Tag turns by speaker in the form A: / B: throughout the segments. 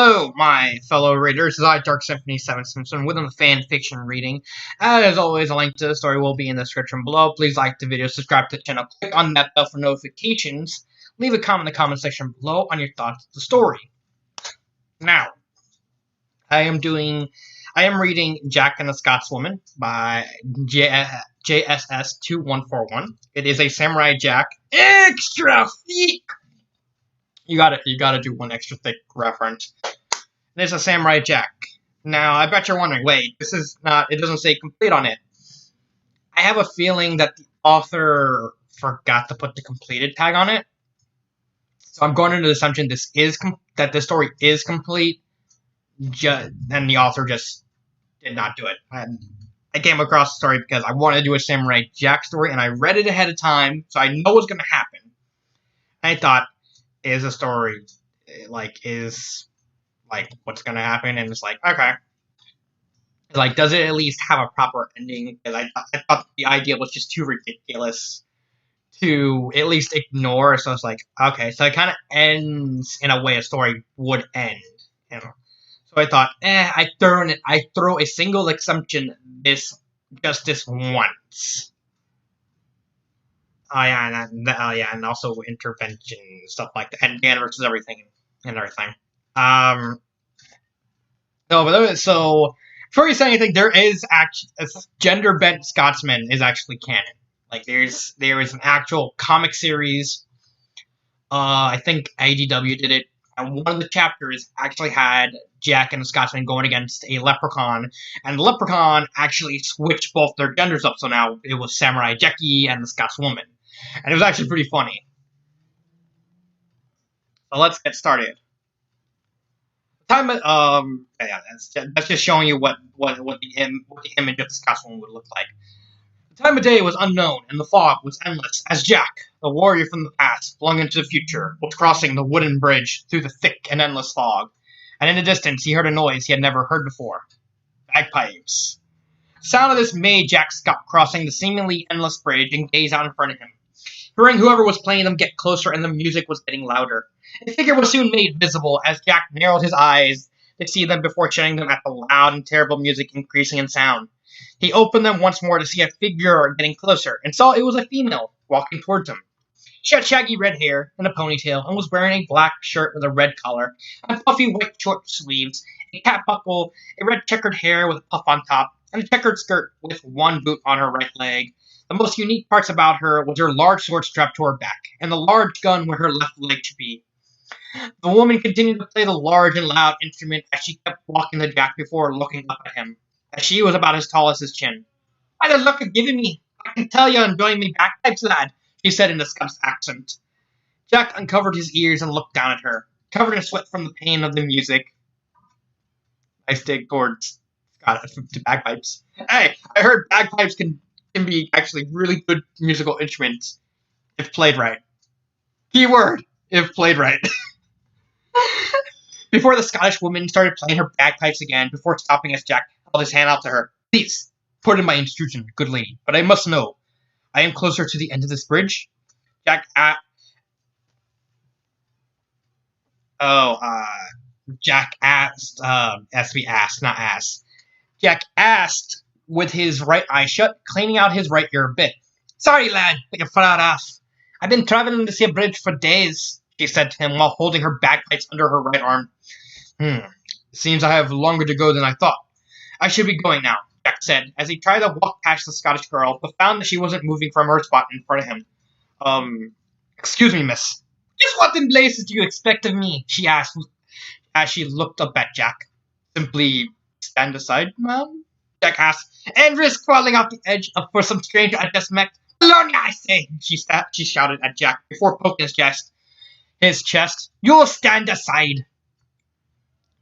A: Hello, my fellow readers. This is I, Dark Symphony 7 Simpson, with a fan fiction reading. As always, a link to the story will be in the description below. Please like the video, subscribe to the channel, click on that bell for notifications. Leave a comment in the comment section below on your thoughts of the story. Now, I am reading Jack and the Scotswoman by JSS2141. It is a Samurai Jack extra thick. You gotta do one extra thick reference. There's a Samurai Jack. Now, I bet you're wondering, wait, it doesn't say complete on it. I have a feeling that the author forgot to put the completed tag on it. So I'm going under the assumption that the story is complete, and the author just did not do it. I came across the story because I wanted to do a Samurai Jack story, and I read it ahead of time, so I know what's going to happen. And I thought, is a story, what's going to happen? And it's like, okay. Does it at least have a proper ending? Because I thought the idea was just too ridiculous to at least ignore. So it's like, okay. So it kind of ends in a way a story would end. You know? So I thought, I throw a single assumption this once. Oh yeah, and also intervention, stuff like that, and Dan versus everything. So before you say anything, there is actually a gender bent Scotsman is actually canon. There is an actual comic series. I think IDW did it, and one of the chapters actually had Jack and the Scotsman going against a leprechaun, and the leprechaun actually switched both their genders up, so now it was Samurai Jackie and the Scotswoman. And it was actually pretty funny. So let's get started. That's just showing you what the image of the Scotswoman would look like. The time of day was unknown, and the fog was endless, as Jack, the warrior from the past, flung into the future, was crossing the wooden bridge through the thick and endless fog. And in the distance, he heard a noise he had never heard before. Bagpipes. The sound of this made Jack stop crossing the seemingly endless bridge and gaze out in front of him. Hearing whoever was playing them get closer, and the music was getting louder. A figure was soon made visible as Jack narrowed his eyes to see them before shutting them at the loud and terrible music increasing in sound. He opened them once more to see a figure getting closer, and saw it was a female walking towards him. She had shaggy red hair and a ponytail, and was wearing a black shirt with a red collar, and puffy white short sleeves, a cap buckle, a red checkered hair with a puff on top, and a checkered skirt with one boot on her right leg. The most unique parts about her was her large sword strapped to her back, and the large gun where her left leg should be. The woman continued to play the large and loud instrument as she kept walking to Jack before looking up at him, as she was about as tall as his chin. "By the luck you've given me, I can tell you're enjoying me bagpipes, lad," she said in a Scots accent. Jack uncovered his ears and looked down at her, covered in sweat from the pain of the music. Nice dig towards to bagpipes. Hey, I heard bagpipes can be actually really good musical instruments if played right. Keyword, if played right. Before the Scottish woman started playing her bagpipes again, before stopping as Jack held his hand out to her. "Please, pardon my intrusion, good lady, but I must know. I am closer to the end of this bridge?" Jack Jack asked with his right eye shut, cleaning out his right ear a bit. "Sorry, lad, but you're far off. I've been traveling to see a bridge for days," she said to him while holding her bagpipes under her right arm. Seems I have longer to go than I thought. I should be going now," Jack said, as he tried to walk past the Scottish girl, but found that she wasn't moving from her spot in front of him. Excuse me, miss. "Just what in blazes do you expect of me?" she asked, as she looked up at Jack. "Simply stand aside, ma'am?" Jack asked, "and risk falling off the edge for some stranger I just met? Alone, I say!" she shouted at Jack before poking his chest. "You'll stand aside."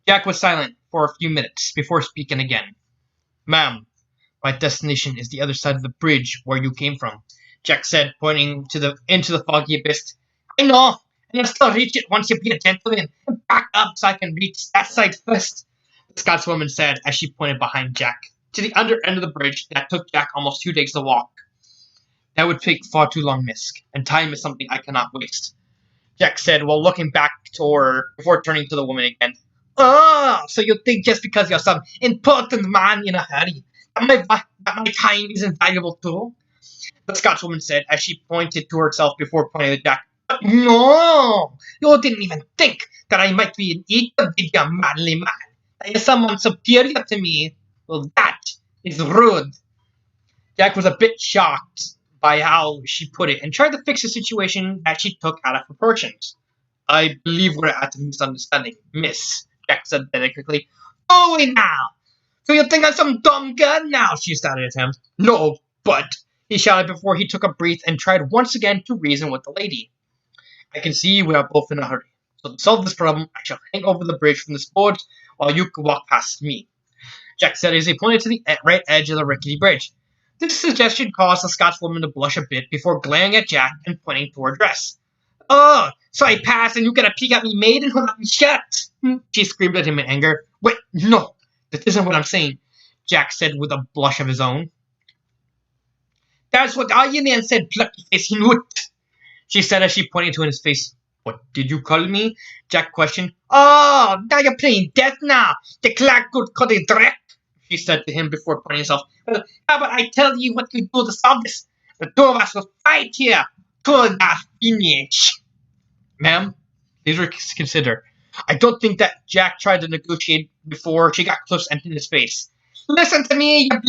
A: Jack was silent for a few minutes before speaking again. "Ma'am, my destination is the other side of the bridge where you came from," Jack said, pointing into the foggy abyss. "I know, and I'll still reach it once you be a gentleman, and back up so I can reach that side first," the Scotswoman said as she pointed behind Jack to the under end of the bridge that took Jack almost 2 days to walk. "That would take far too long, miss, and time is something I cannot waste," Jack said while looking back to her before turning to the woman again. Oh, so you think just because you're some important man in a hurry, that my time isn't valuable too? The Scotswoman said as she pointed to herself before pointing at Jack. No! You didn't even think that I might be an equal to a manly man. That you're someone superior to me. Well, that is rude. Jack was a bit shocked by how she put it and tried to fix the situation that she took out of proportions. I believe we're at a misunderstanding, miss, Jack said delicately. Oh, wait now! So you think I'm some dumb girl now? She started at him. No, but, he shouted before he took a breath and tried once again to reason with the lady. I can see we are both in a hurry. So to solve this problem, I shall hang over the bridge from this board while you can walk past me. Jack said as he pointed to the right edge of the rickety bridge. This suggestion caused the Scotswoman to blush a bit before glaring at Jack and pointing to her dress. Oh, so I pass and you get a peek at me maid and hold up my shirt! She screamed at him in anger. Wait, no, that isn't what I'm saying, Jack said with a blush of his own. That's what all your man said, plucky face hinwoot, she said as she pointed to his face. What did you call me? Jack questioned. Oh, now you're playing death now. The clock could cut a direct, she said to him before pointing herself. Well, how about I tell you what you do to solve this? The two of us will fight here to the finish. Ma'am, please consider. I don't think that Jack tried to negotiate before she got close and in his face. Listen to me, you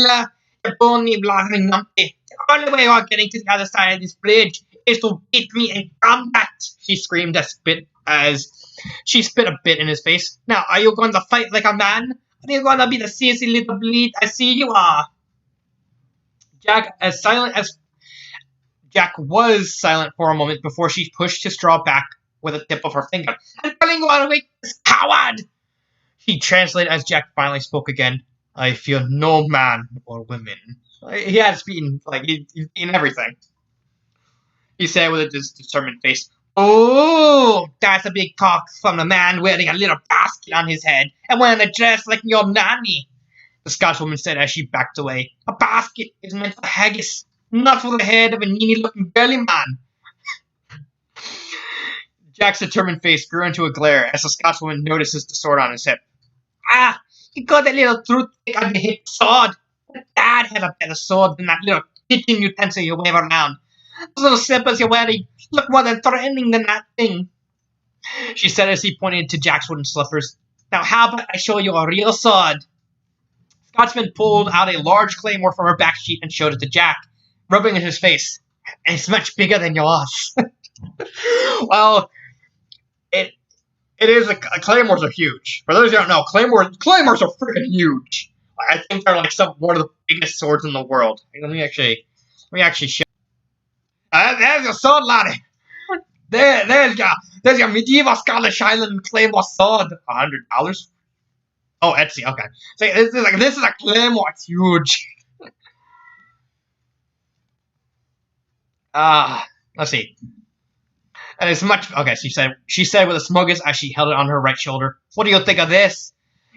A: bony blathering numpty. The only way you're getting to the other side of this bridge is to beat me in combat, she screamed as she spit a bit in his face. Now, are you going to fight like a man? Are you going to be the sissy little bleed I see you are? Jack was silent for a moment before she pushed his straw back with a tip of her finger. I'm telling you out this coward! He translated as Jack finally spoke again. I fear no man or women. He has been, he's been everything. He said with a determined face. Oh, that's a big talk from a man wearing a little basket on his head and wearing a dress like your nanny, the Scotswoman said as she backed away. A basket is meant for haggis, not for the head of a needy-looking girly man. Jack's determined face grew into a glare as the Scotswoman notices the sword on his hip. Ah, you got that little toothpick on your hip sword. Dad has a better sword than that little kitchen utensil you wave around. Those little slippers you're wearing look more than threatening than that thing, she said as he pointed to Jack's wooden slippers. Now how about I show you a real sword? Scotsman pulled out a large claymore from her back sheet and showed it to Jack, rubbing at his face. And it's much bigger than yours. Well, it is claymores are huge. For those who don't know, claymores are freaking huge. I think they're like one of the biggest swords in the world. Let me actually show. There's your sword, laddie. There's your medieval Scottish Highland claymore sword. $100. Oh, Etsy. Okay. So this is a claymore. It's huge. Let's see. And it's much. Okay, she said with a smuggish as she held it on her right shoulder. What do you think of this?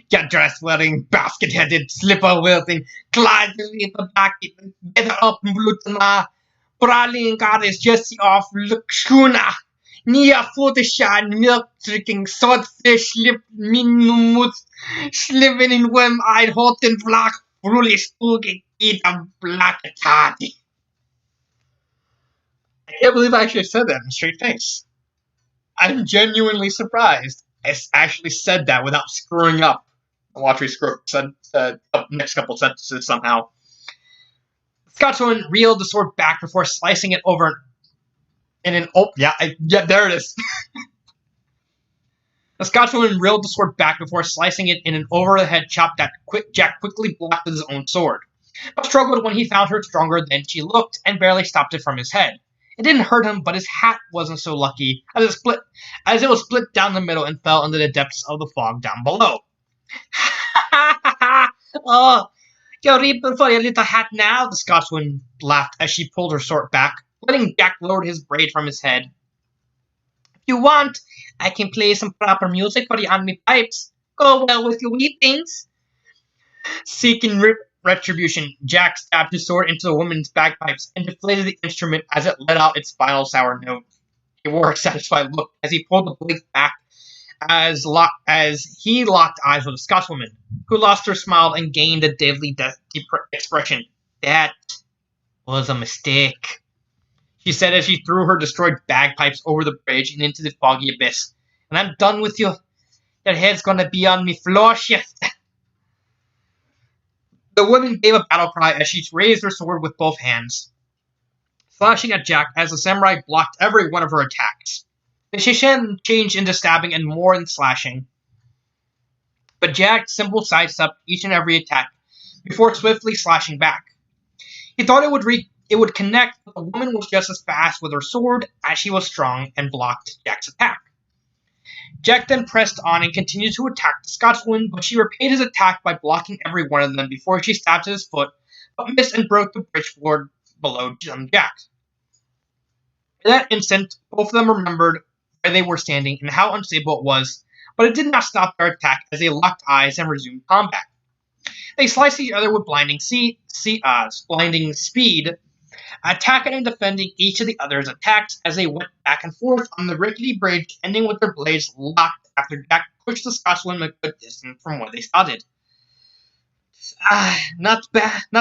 A: You dress-wearing, basket-headed, slipper-wielding, gliding bucket, better up blutna, brawling goddess Jessie off Lukshuna, near footishan, milk-drinking, swordfish, lip, minumut, living in worm-eyed, hot and black, really spooky, eat a black toddy. I can't believe I actually said that in a straight face. I'm genuinely surprised I actually said that without screwing up. Watch me screw up next couple sentences somehow. The Scotswoman reeled the sword back before slicing it over in an there it is. The Scotswoman reeled the sword back before slicing it in an over-the-head chop that Jack quickly blocked with his own sword, but struggled when he found her stronger than she looked and barely stopped it from his head. It didn't hurt him, but his hat wasn't so lucky, as it was split down the middle and fell into the depths of the fog down below. Oh, you're reaping for your little hat now, the Scotswoman laughed as she pulled her sword back, letting Jack lower his braid from his head. If you want, I can play some proper music for you on me pipes. Go well with your wee things. Seeking retribution, Jack stabbed his sword into the woman's bagpipes and deflated the instrument as it let out its final sour note. He wore a satisfied look as he pulled the blade back as he locked eyes with the Scotswoman, who lost her smile and gained a deadly deep expression. That was a mistake, she said as she threw her destroyed bagpipes over the bridge and into the foggy abyss. And I'm done with you. Your head's gonna be on me floor shift. The woman gave a battle cry as she raised her sword with both hands, slashing at Jack as the samurai blocked every one of her attacks. The Shishin changed into stabbing and more than slashing, but Jack simply sidestepped each and every attack before swiftly slashing back. He thought it would connect, but the woman was just as fast with her sword as she was strong and blocked Jack's attack. Jack then pressed on and continued to attack the Scotswoman, but she repaid his attack by blocking every one of them before she stabbed at his foot, but missed and broke the bridge floor below Jack. In that instant, both of them remembered where they were standing and how unstable it was, but it did not stop their attack as they locked eyes and resumed combat. They sliced each other with blinding speed, attacking and defending each of the other's attacks as they went back and forth on the rickety bridge, ending with their blades locked after Jack pushed the Scotswoman a good distance from where they started. Not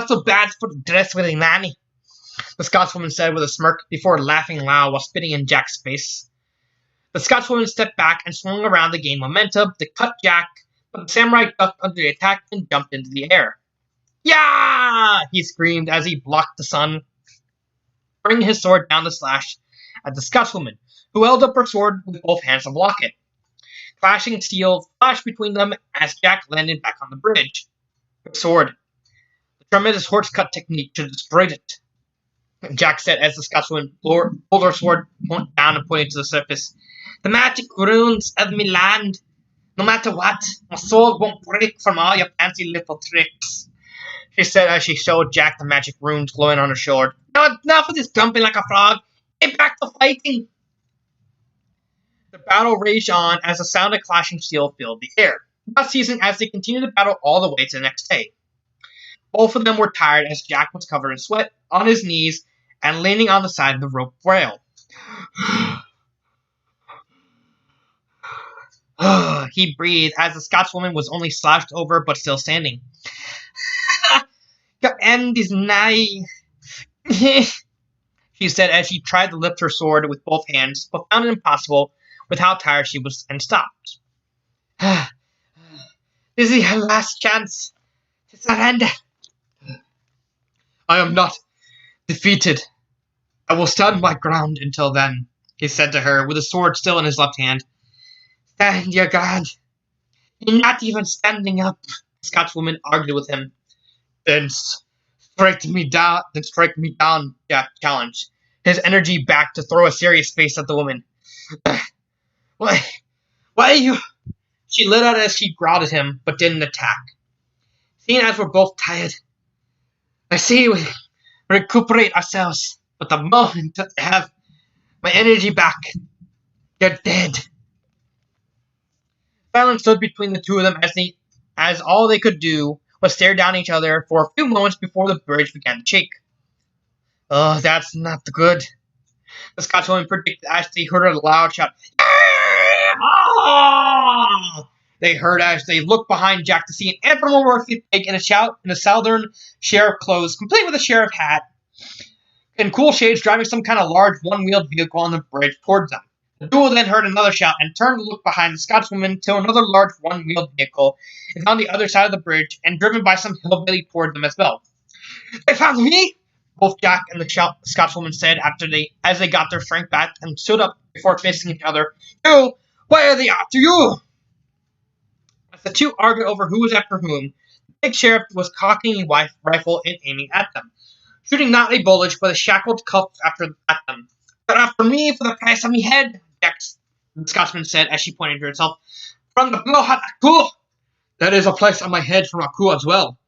A: so bad for the dress wearing nanny, the Scotswoman said with a smirk before laughing loud while spitting in Jack's face. The Scotswoman stepped back and swung around to gain momentum to cut Jack, but the samurai ducked under the attack and jumped into the air. Yeah! He screamed as he blocked the sun, bringing his sword down to slash at the Scotswoman, who held up her sword with both hands to block it. Clashing steel flashed between them as Jack landed back on the bridge. Her sword. The tremendous horse cut technique should have destroyed it, Jack said as the Scotswoman pulled her sword down and pointed to the surface. The magic runes of me land. No matter what, my soul won't break from all your fancy little tricks, she said as she showed Jack the magic runes glowing on her sword. Now enough of this jumping like a frog. Get back to fighting. The battle raged on as the sound of clashing steel filled the air, not ceasing as they continued the battle all the way to the next day. Both of them were tired as Jack was covered in sweat, on his knees, and leaning on the side of the rope rail. He breathed as the Scotswoman was only slouched over but still standing. The end is nigh, she said as she tried to lift her sword with both hands, but found it impossible with how tired she was and stopped. This is her last chance to surrender. I am not defeated. I will stand my ground until then, he said to her, with the sword still in his left hand. Stand your ground. You're not even standing up, the Scotswoman argued with him. Then strike me down, Jack challenged, his energy back to throw a serious face at the woman. Why are you? She lit out as she growled at him, but didn't attack. Seeing as we're both tired, I say we recuperate ourselves, but the moment I have my energy back, you're dead. Silence stood between the two of them as all they could do was stare down at each other for a few moments before the bridge began to shake. Oh, that's not good, the Scotswoman predicted as they heard a loud shout. Ah! They heard as they looked behind Jack to see an anthropomorphic pig in a southern sheriff clothes, complete with a sheriff hat, and cool shades driving some kind of large one-wheeled vehicle on the bridge towards them. The duo then heard another shout and turned to look behind the Scotswoman till another large one-wheeled vehicle is on the other side of the bridge and driven by some hillbilly towards them as well. They found me! Both Jack and the Scotswoman said as they got their strength back and stood up before facing each other. You! Why are they after you? As the two argued over who was after whom, the big sheriff was cocking a rifle and aiming at them, shooting not a bullet but a shackled cuff at them. But after me for the price of me head, the Scotsman said as she pointed to herself. From the blowhot Aku! That is a price on my head from Aku as well,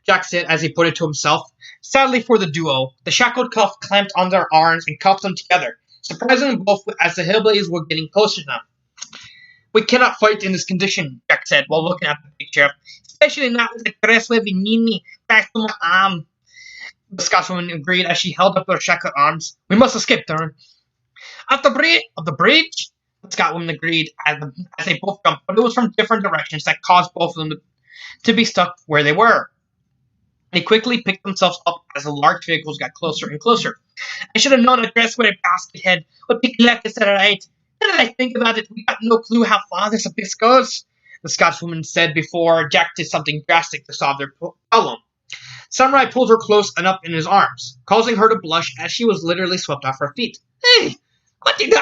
A: Jack said as he put it to himself. Sadly for the duo, the shackled cuff clamped on their arms and cuffed them together, surprising them both as the hillbillies were getting closer to them. We cannot fight in this condition, Jack said while looking at the big sheriff, especially not with the dress with Nini back to my arm. The Scotswoman agreed as she held up her shackled arms. We must escape, Darren. At the bridge? The Scotswoman agreed as they both jumped, but it was from different directions that caused both of them to be stuck where they were. They quickly picked themselves up as the large vehicles got closer and closer. I should have known a dress with a basket head would pick left instead of right. Now that I think about it, we got no clue how far this abyss goes, the Scotswoman said before Jack did something drastic to solve their problem. Samurai pulled her close and up in his arms, causing her to blush as she was literally swept off her feet. Hey, what did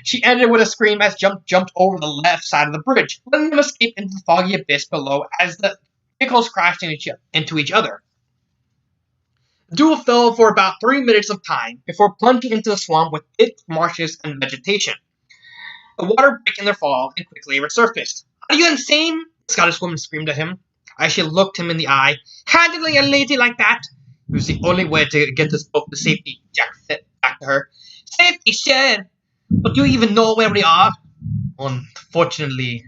A: She ended with a scream as jumped over the left side of the bridge, letting them escape into the foggy abyss below as the vehicles crashed into each other. The duel fell for about 3 minutes of time before plunging into the swamp with thick marshes and vegetation. The water broke in their fall and quickly resurfaced. Are you insane? The Scottish woman screamed at him as she looked him in the eye. Handling a lady like that? It was the only way to get this boat to safety, Jack said back to her. Safety, sure. But do you even know where we are? Unfortunately,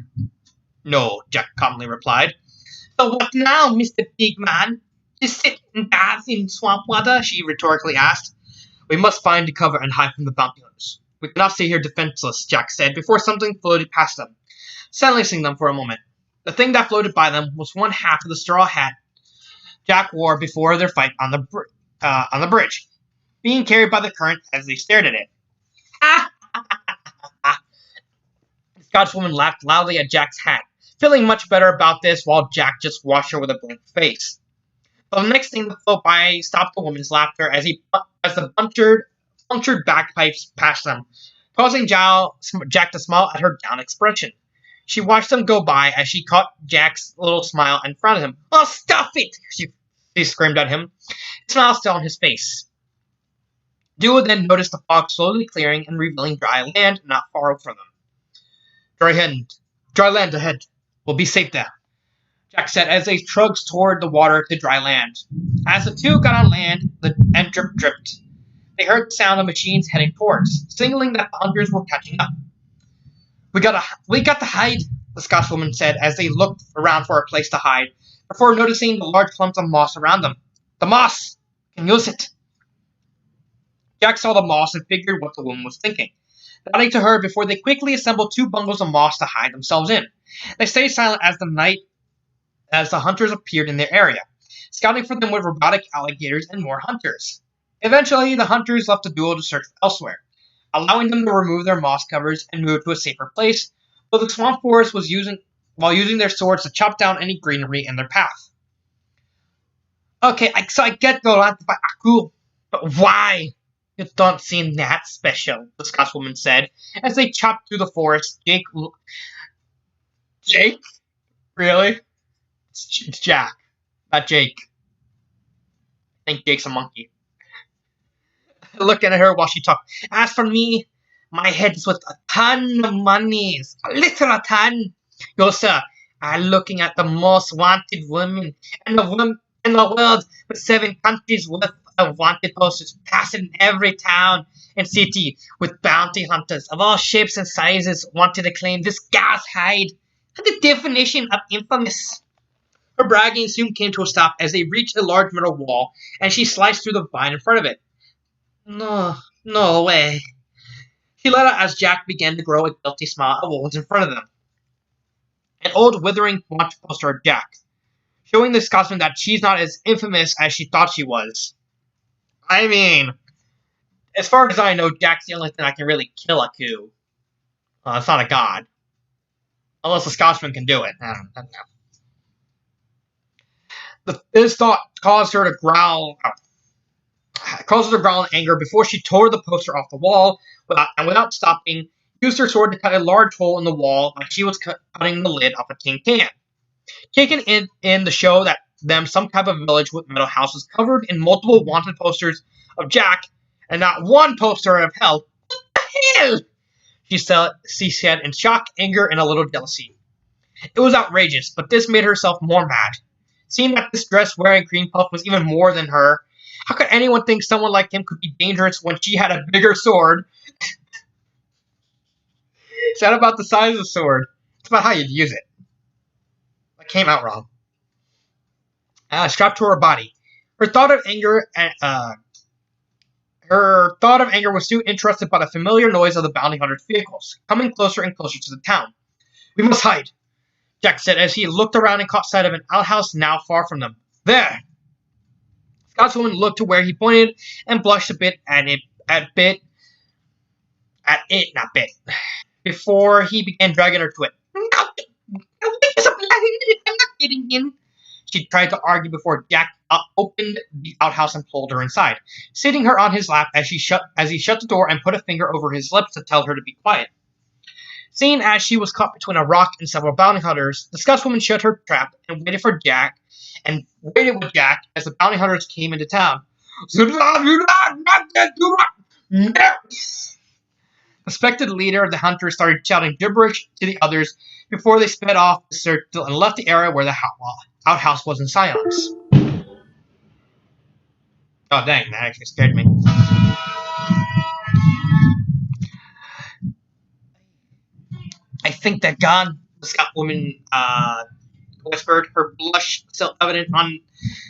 A: no, Jack calmly replied. So what now, Mr. Big Man? Just sit and bath in swamp water? She rhetorically asked. We must find cover and hide from the bounty hunters. We cannot stay here defenseless, Jack said, before something floated past them, silencing them for a moment. The thing that floated by them was one half of the straw hat Jack wore before their fight on the bridge, being carried by the current as they stared at it. The Scotswoman laughed loudly at Jack's hat, feeling much better about this while Jack just watched her with a blank face. But the next thing that floated by stopped the woman's laughter as the punctured bagpipes passed them, causing Jack to smile at her down expression. She watched them go by as she caught Jack's little smile in front of him. Oh, stop it! She screamed at him, the smile still on his face. Duo then noticed the fog slowly clearing and revealing dry land not far from them. Dry land ahead. We'll be safe there, Jack said as they trudged toward the water to dry land. As the two got on land, and dripped, they heard the sound of machines heading towards, signaling that the hunters were catching up. We got to hide, the Scotswoman said as they looked around for a place to hide, before noticing the large clumps of moss around them. The moss! Can use it! Jack saw the moss and figured what the woman was thinking, nodding to her before they quickly assembled 2 bundles of moss to hide themselves in. They stayed silent as the hunters appeared in their area, scouting for them with robotic alligators and more hunters. Eventually, the hunters left the duo to search elsewhere, allowing them to remove their moss covers and move to a safer place, while the swamp forest was using their swords to chop down any greenery in their path. Okay, so I get the land by Aku, but why? You don't seem that special, the Scotswoman said, as they chopped through the forest. Jake? Really? It's Jack, not Jake. I think Jake's a monkey. Looking at her while she talked. As for me, my head's worth a ton of monies. A literal ton. You, sir, are looking at the most wanted woman in the world, with 7 countries worth of wanted posters plastered in every town and city, with bounty hunters of all shapes and sizes wanted to claim this gal's hide. The definition of infamous. Her bragging soon came to a stop as they reached a large metal wall, and she sliced through the vine in front of it. No way. She let out as Jack began to grow a guilty smile at what was in front of them. An old withering wanted poster of Jack, showing the Scotsman that she's not as infamous as she thought she was. I mean, as far as I know, Jack's the only thing that can really kill a coup. It's not a god. Unless the Scotsman can do it. I don't know. This thought caused her to growl in anger before she tore the poster off the wall, without stopping, used her sword to cut a large hole in the wall like she was cutting the lid off a tin can. Taken in to show them some type of village with metal houses covered in multiple wanted posters of Jack, and not one poster of hell. What the hell? She said in shock, anger, and a little jealousy. It was outrageous, but this made herself more mad. Seeing that this dress-wearing cream puff was even more than her, how could anyone think someone like him could be dangerous when she had a bigger sword? It's not about the size of the sword. It's about how you'd use it. That came out wrong. Strapped to her body. Her thought of anger Her thought of anger was too interested by the familiar noise of the bounty hunter's vehicles, coming closer and closer to the town. "We must hide," Jack said as he looked around and caught sight of an outhouse now far from them. "There!" Scotswoman looked to where he pointed and blushed a bit not bit, before he began dragging her to it. "No, I'm not getting in." She tried to argue before Jack opened the outhouse and pulled her inside, sitting her on his lap as he shut the door and put a finger over his lips to tell her to be quiet. Seeing as she was caught between a rock and several bounty hunters, the Scotswoman shut her trap and waited with Jack as the bounty hunters came into town. The suspected leader of the hunters started shouting gibberish to the others before they sped off the search and left the area where the outhouse was in silence. Oh dang, that actually scared me. "I think they're gone," the Scotswoman whispered, her blush still evident on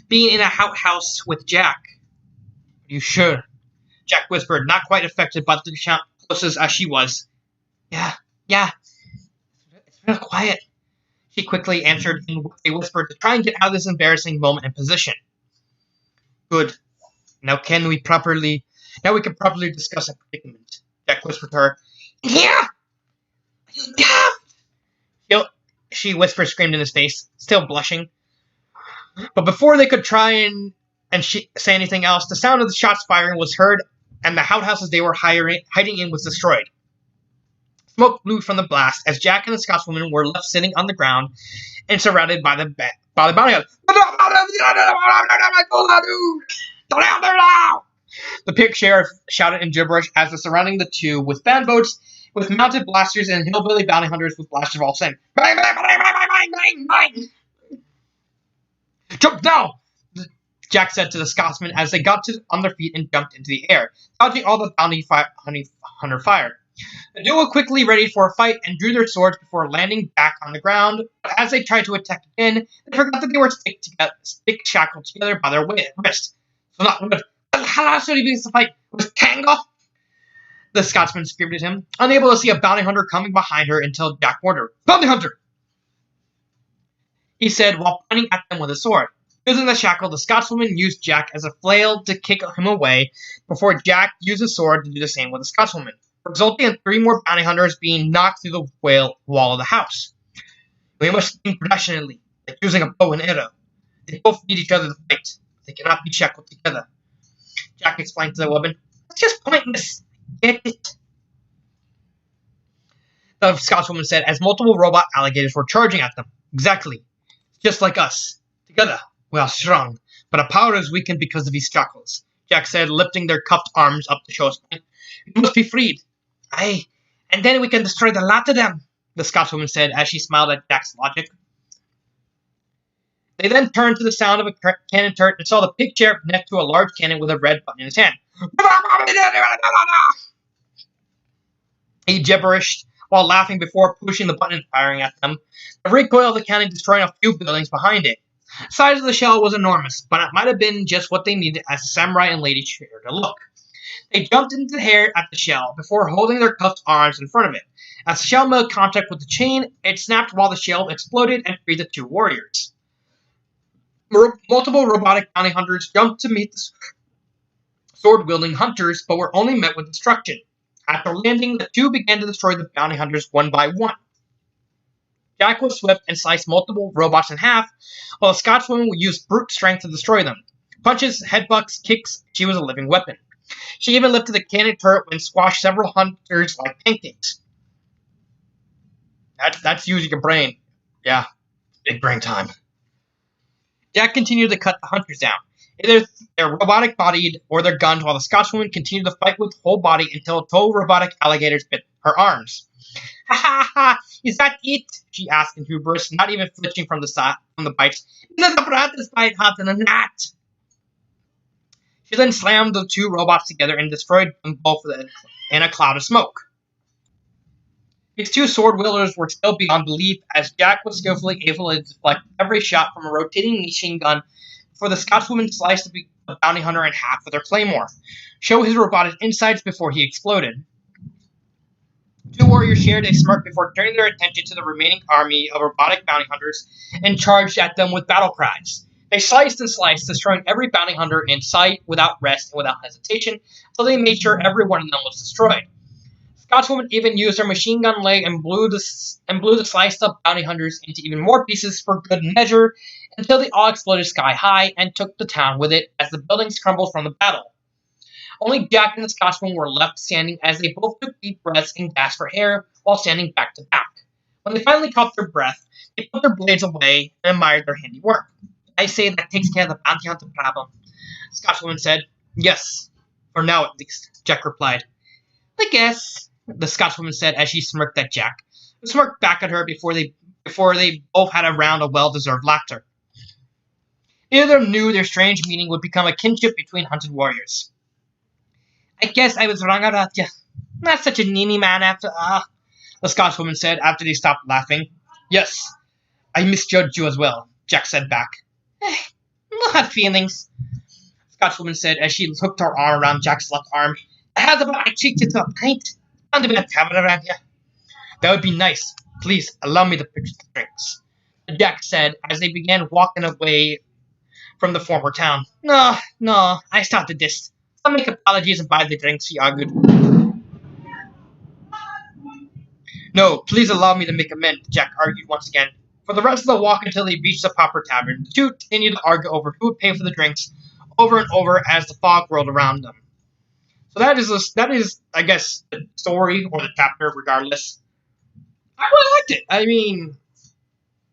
A: being in a outhouse with Jack. "You sure?" Jack whispered, not quite affected by the shout, close as she was. Yeah. It's real quiet," she quickly answered in a whisper to try and get out of this embarrassing moment and position. "Good. Now we can properly discuss a predicament," Jack whispered to her. "Yeah! Yeah!" She whispered, screamed in his face, still blushing. But before they could try and say anything else, the sound of the shots firing was heard, and the outhouses they were hiding in was destroyed. Smoke blew from the blast as Jack and the Scotswoman were left sitting on the ground and surrounded by the bounty hunters. The pig sheriff shouted in gibberish as the surrounding the two with bandboats with mounted blasters and hillbilly bounty hunters with blasters all saying, "Bang, bang, bang, bang, bang, bang, bang." "Jump now!" Jack said to the Scotsman as they got on their feet and jumped into the air, dodging all the bounty hunter fire. The duo quickly readied for a fight and drew their swords before landing back on the ground, but as they tried to attack again, they forgot that they were stick shackled together by their wrists. "So not good. How should he be to fight with Tango?" The Scotsman screamed at him, unable to see a bounty hunter coming behind her until Jack warned her. "Bounty hunter!" he said while pointing at them with his sword. Using the shackle, the Scotswoman used Jack as a flail to kick him away before Jack used his sword to do the same with the Scotswoman, resulting in 3 more bounty hunters being knocked through the wall of the house. "We must think rationally, like using a bow and arrow. They both need each other to fight. They cannot be shackled together," Jack explained to the woman. "It's just pointless. Get it?" The Scotswoman said as multiple robot alligators were charging at them. "Exactly. Just like us. Together, we are strong, but our power is weakened because of these shackles," Jack said, lifting their cuffed arms up to show us. "We must be freed." "Aye, and then we can destroy the lot of them," the Scotswoman said as she smiled at Jack's logic. They then turned to the sound of a cannon turret and saw the pig sheriff next to a large cannon with a red button in his hand. He gibberished while laughing before pushing the button and firing at them. The recoil of the cannon destroying a few buildings behind it. The size of the shell was enormous, but it might have been just what they needed as the samurai and lady shared a look. They jumped into the air at the shell before holding their cuffed arms in front of it. As the shell made contact with the chain, it snapped while the shell exploded and freed the 2 warriors. Multiple robotic bounty hunters jumped to meet the sword-wielding hunters, but were only met with destruction. After landing, the 2 began to destroy the bounty hunters one by one. Jack was swift and sliced multiple robots in half, while the Scotswoman would use brute strength to destroy them. Punches, headbutts, kicks, she was a living weapon. She even lifted the cannon turret and squashed several hunters like pancakes. That's using your brain. Yeah, big brain time. Jack continued to cut the hunters down, either their robotic-bodied or their guns, while the Scotswoman continued to fight with whole body until 2 robotic alligators bit her arms. "Ha ha ha! Is that it?" she asked in hubris, not even flinching from the bites. "Isn't the brightest bite hot than a gnat?" She then slammed the 2 robots together and destroyed them both in a cloud of smoke. These 2 sword wielders were still beyond belief, as Jack was skillfully able to deflect every shot from a rotating machine gun before the Scotswoman sliced the bounty hunter in half with her claymore, show his robotic insides before he exploded. Two warriors shared a smirk before turning their attention to the remaining army of robotic bounty hunters and charged at them with battle cries. They sliced and sliced, destroying every bounty hunter in sight without rest and without hesitation, until they made sure every one of them was destroyed. Scotswoman even used her machine gun leg and blew the sliced up bounty hunters into even more pieces for good measure, until they all exploded sky high and took the town with it as the buildings crumbled from the battle. Only Jack and the Scotswoman were left standing as they both took deep breaths and gasped for air while standing back to back. When they finally caught their breath, they put their blades away and admired their handiwork. I say that takes care of the bounty hunter problem, the Scotswoman said. Yes, for now at least, Jack replied. I guess, the Scotswoman said as she smirked at Jack, who smirked back at her before they both had a round of well-deserved laughter. Neither of them knew their strange meeting would become a kinship between hunted warriors. I guess I was wrong about you. Not such a needy man after the Scotswoman said after they stopped laughing. Yes, I misjudged you as well, Jack said back. No hard feelings, the Scotswoman said as she hooked her arm around Jack's left arm. How about I treat you to a pint? And a bit of tavern around here. That would be nice. Please, allow me to purchase the drinks, Jack said as they began walking away from the former town. No, I started this. I'll make apologies and buy the drinks, he argued. No, please allow me to make amends, Jack argued once again. For the rest of the walk until they reached the proper tavern, the two continued to argue over who would pay for the drinks over and over as the fog rolled around them. So that is, I guess, the story or the chapter, regardless. I really liked it. I mean,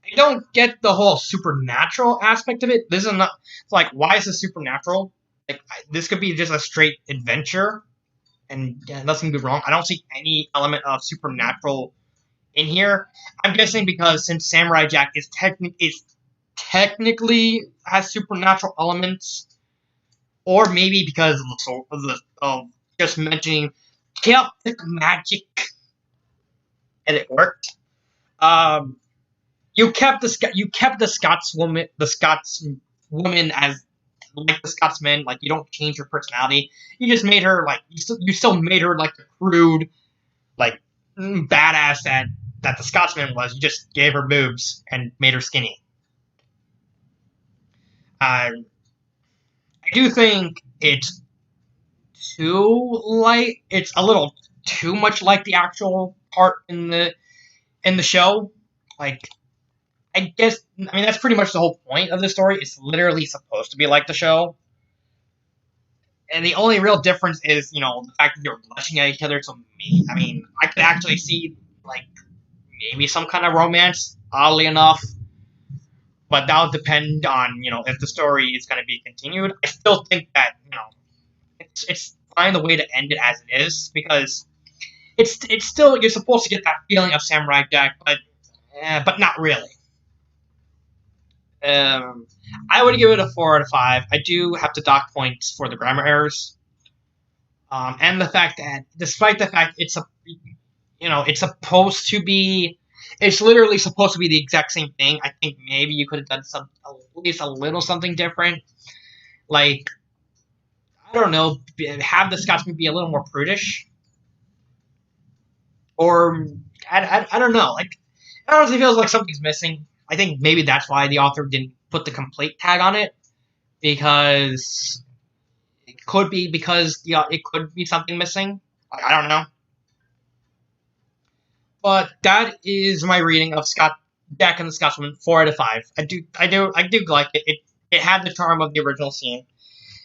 A: I don't get the whole supernatural aspect of it. This is not, it's like, why is this supernatural? Like, this could be just a straight adventure, and nothing could be wrong. I don't see any element of supernatural in here. I'm guessing because since Samurai Jack is technically has supernatural elements, or maybe because of just mentioning Celtic magic, and it worked. You kept the Scotswoman as like the Scotsman. Like, you don't change her personality. You just made her like you still made her like the crude, like badass that the Scotsman was. You just gave her boobs and made her skinny. I do think it's it's a little too much like the actual part in the show. Like, I mean, that's pretty much the whole point of the story. It's literally supposed to be like the show. And the only real difference is, the fact that they're blushing at each other. So, I mean, I could actually see, like, maybe some kind of romance, oddly enough. But that would depend on, if the story is going to be continued. I still think that, it's fine the way to end it as it is. Because it's still, you're supposed to get that feeling of Samurai Jack, but not really. I would give it a 4 out of 5. I do have to dock points for the grammar errors, and the fact that, despite the fact it's it's literally supposed to be the exact same thing. I think maybe you could have done at least a little something different, like, I don't know, have the Scotsman be a little more prudish, or I don't know, like, it honestly feels like something's missing. I think maybe that's why the author didn't put the complete tag on it, because it could be something missing. I don't know. But that is my reading of Jack and the Scotswoman, 4 out of 5. I do like it. It had the charm of the original scene.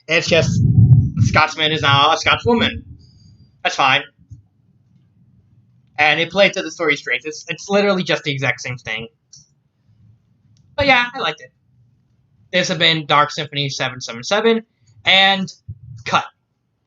A: It's just the Scotsman is now a Scotswoman. That's fine. And it played to the story strength. It's literally just the exact same thing. But yeah, I liked it. This has been Dark Symphony 777, and cut.